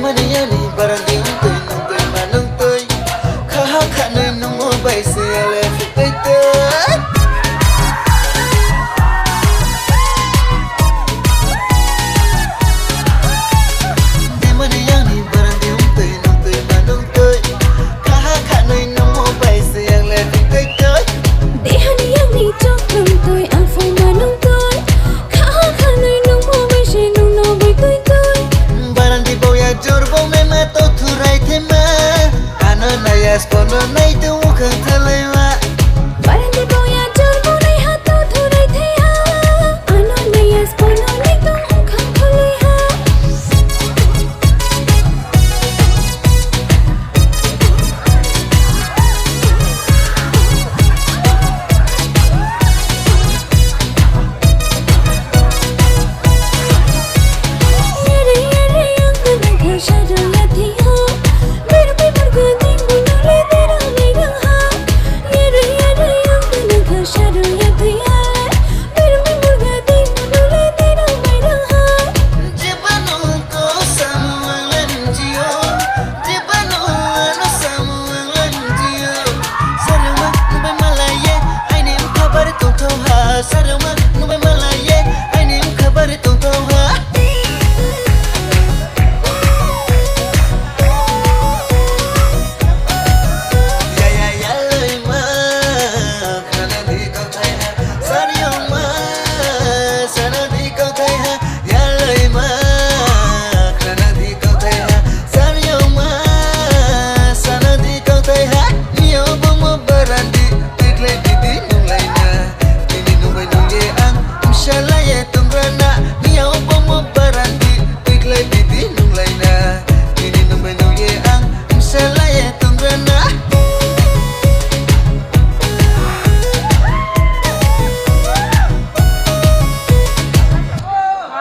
Demariani barang tôi nung tôi mà nung tôi khá khá nơi nung mô bay xe lệ phụ tay tới Demariani barang tôi nung tôi mà nung tôi khá khá nơi nung mô bay xe lệ phụ tay tới Demariani cho cầm tôi ang phai mà nung tôi khá khá nơi nung mô bay xe nung nó bay tôi Barang di bawah jorbo memang tu thurai tema Ano naya skono nai tu muka terlewat